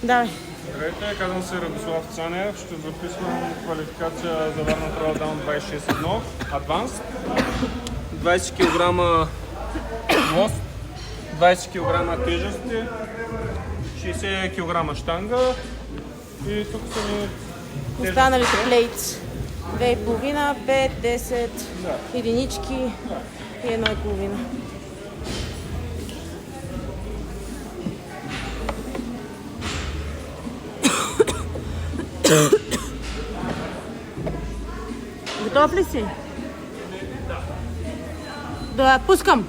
Давай. Здравейте, казвам се Радослав Цанев. Ще записвам квалификация за Варна Трол Даун 26.1 Advanced. 20 кг лост, 20 кг тежести, 60 кг щанга и тук са ми Останалите плейтс. 2,5, 5, 10 единички и 1,5. Готов ли си? Да, пускам.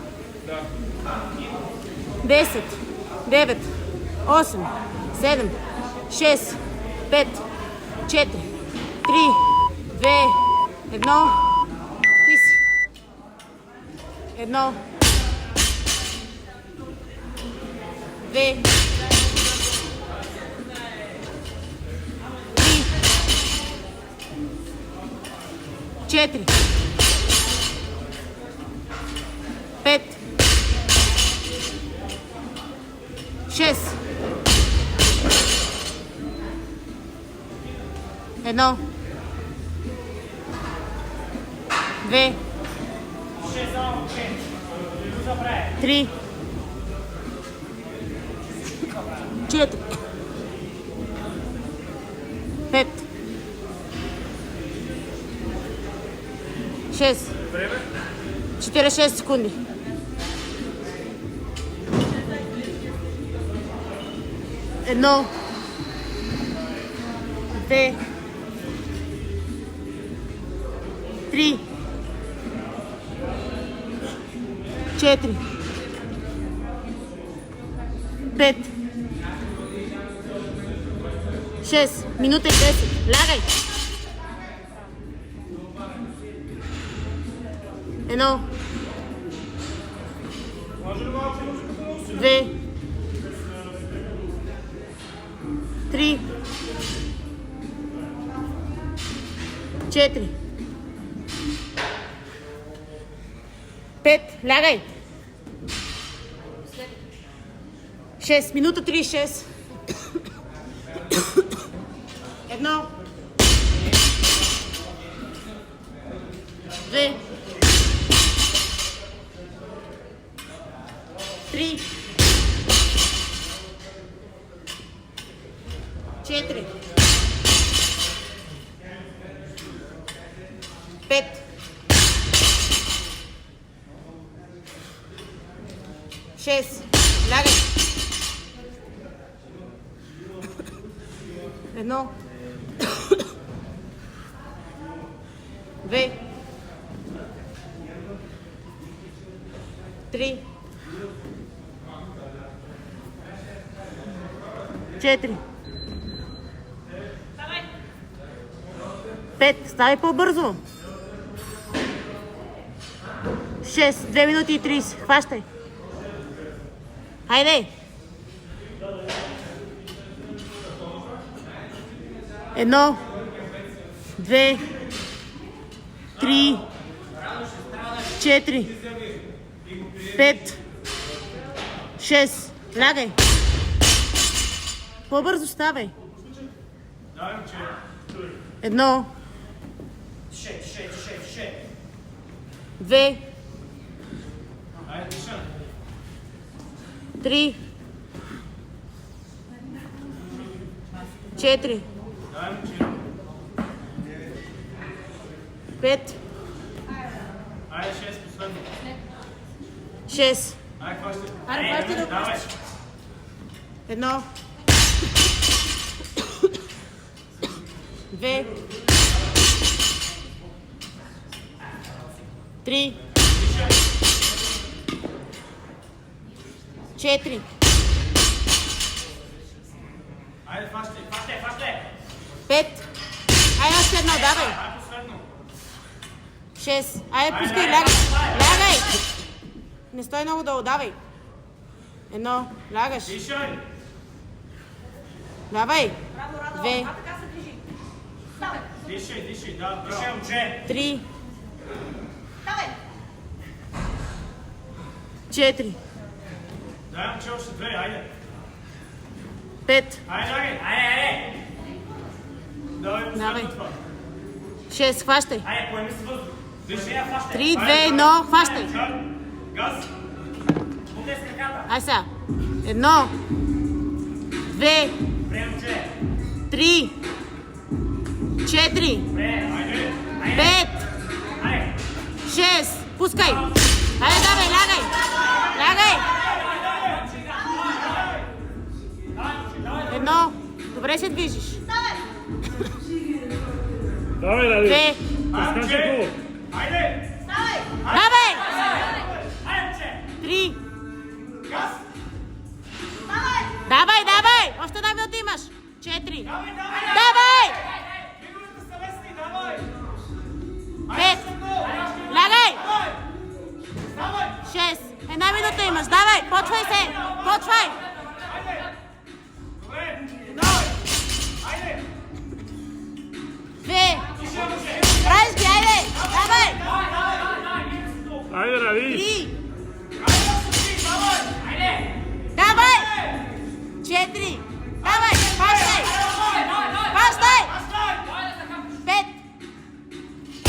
10, 9, 8, 7, 6, 5, 4, 3, 2, 1. Ти си. 1, 2, 4, 5, 6, 1, 2, 3, 4, 5, 6. 46 секунди. Едно. 2. 3. 4. 5. 6. Минута и 10. Лягай. Едно. 2. 3. 4. 5. Лягай. 6. Минута 36. Едно. 2. 3, 4, 5, 6, лягай. Едно, 2, 3, 4. 5. Ставай по-бързо. 6. 2 минути и 30. Хващай. Хайде. 1, 2, 3, 4, 5, 6. Лягай. По-бързо ставай. Едно. 2. 3. 4. 5. 6. Едно. 2. 3. 4. Айде, фащай! 5. Айде, още едно, давай. 6. Айде, пускай, лягай. Не стой много долу, давай. Едно, лягаш. Давай. 2. Дишай, да, момче. 3. 4. Дай, момче, още 2, айде. 5. Айде! Давай. 6, хващай. Айде, поеми си въздух. Движи я, фащай. 3, 2, 1, хващай. Газ. Бутай с краката. Ай сега. 1, 2, Време, че. 3, 4, Айде. 5, Айде. 6. Пускай. Айде, давай, лягай. Лягай. 1. Добре се движиш. Давай, Давид! 2. Разкажи го! Айде. Давай. Айде, че. 3. Газ. Давай. Още 1 минута имаш. 4. Давай. Давай. Фигурите са лесни, давай. 5. Лягай. Давай. 6. 1 минута имаш. Давай. Почвай се. Почвай. Добре. 1. Айде. 2. Правиш ги, айде. Давай. Айде, Давид! 3. Айде. Давай. 4. Давай. Хващай. Хващай. 5.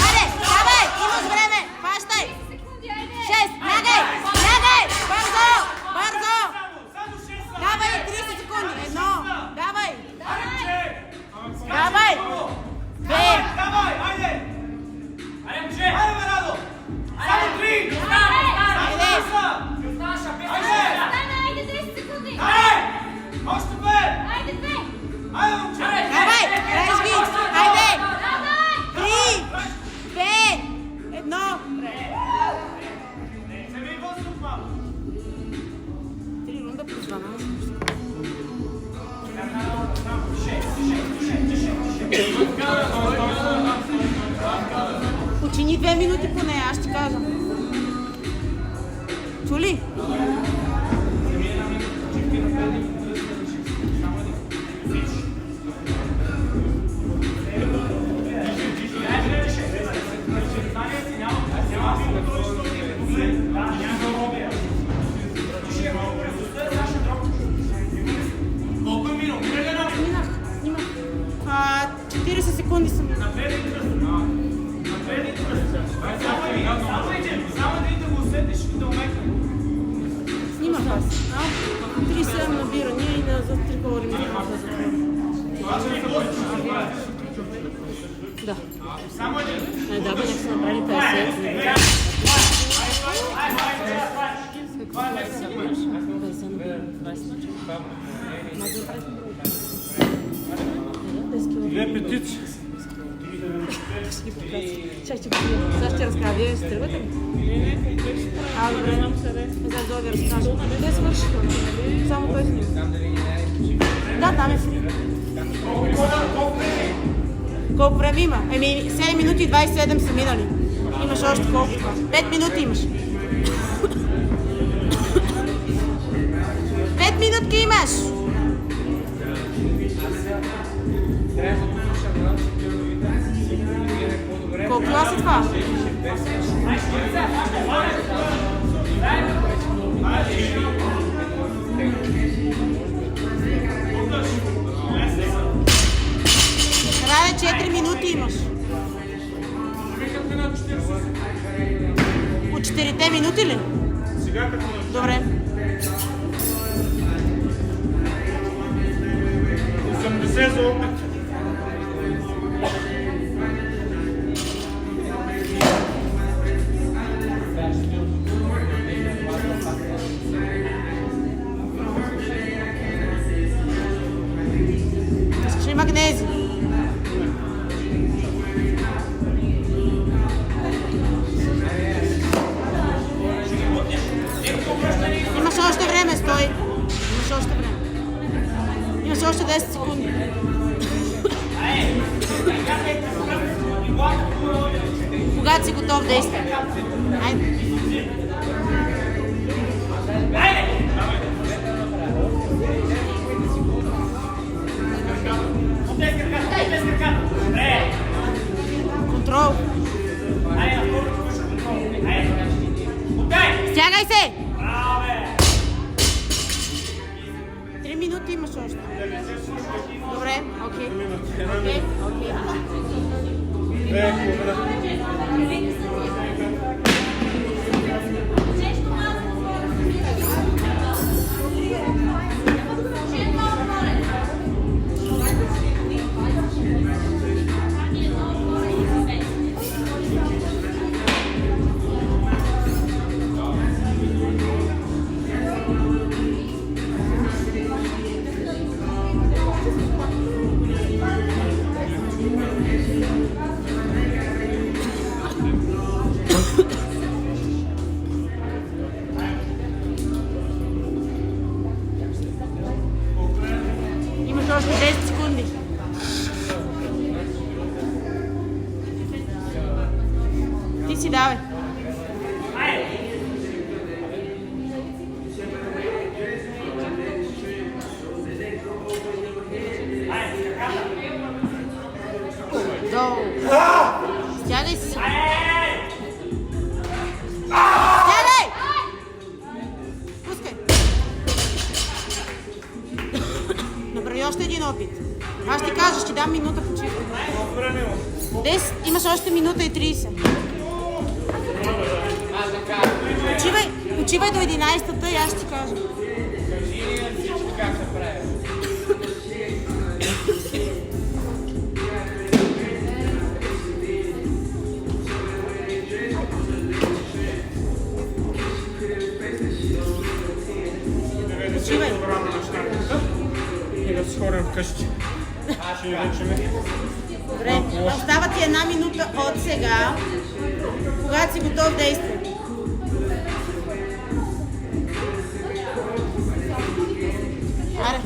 Айде. Давай. Имаш време. Хващай. 6. Лягай. Бързо. Само 6. Давай. 30 секунди. 1. Давай. Давай. 2. Давай, айде. Айде, че. Айде, Радо. Само 3. Айде. Айде. Още 5. Айде, момче. Давай. Правиш ги. Айде. 3. 2. 1. Вземи въздух, малко. 3 рунда плюс 2. Почини 2 минути поне, аз ще кажа. Чули? Колко е минало? Минах. 40 секунди съм. Само да го усетиш и да умекне. Снимах аз. 37 набирания и на за 3 говорим. Да. Само един. Да, бе, нека са направили 50. Две петици. Чак, сега ще разкажа. Вие ще тръгвате ли? Добре. За да ви разкажа. Те свършиха. Само той снима. Да, там е фри. Колко време има? 7 минути и 27 са минали. Имаш още колко? 5 минути имаш. 5 минутки имаш. Колко кила си това? Раде 4 минути имаш. От 4 минути ли? Сега като Добре. 80 за опит. Искаш ли магнези? Имаш още време, стой. Имаш още време. Имаш още 10 секунди. Когато си готов, действай. Айде. Контрол. Стягай се! 3 минути имаш още. Една Окей, минута. окей. Леко, да. Имаш още 10 секунди. Ти си давай. Долу. Стягай се. Стягай! Пускай. Направи още един опит. Аз ще ти кажа, ще дам минута почивка. 10, имаш още минута и 30. Почивай до 11-та и аз ще ти кажа. Почивай. И да се ходим вкъщи. Ще ни вече. Добре, остава ти една минута от сега. Когато си готов, действай. Аре.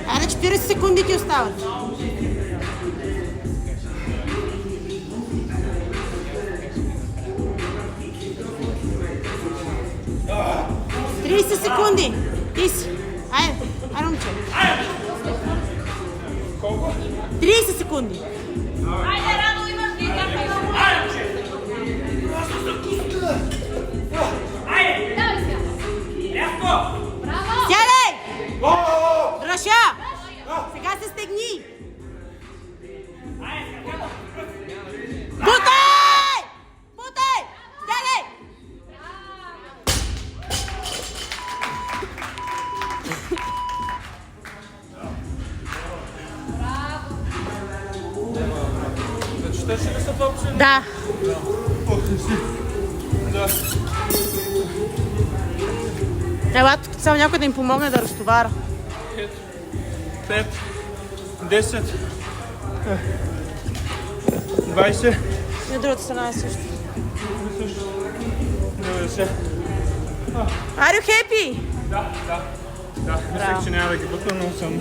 Аре, 40 секунди ти остават. Секунди! Ти си! Айде! Айде, момче! 30 секунди! Айде, рано имаш ги, чакай! Айде! Давай сега! Рязко! Браво! Сядай! Драша! Сега се стегни! Бутай! Бутай! Сядай! Да четеш ли са топче? Да. Да. Ела, тук само някой да им помогне да разтовара. 5, 10, 20. И от другата страна е също. 90. Are you happy? Да. Мислех, че няма да ги бутна, но съм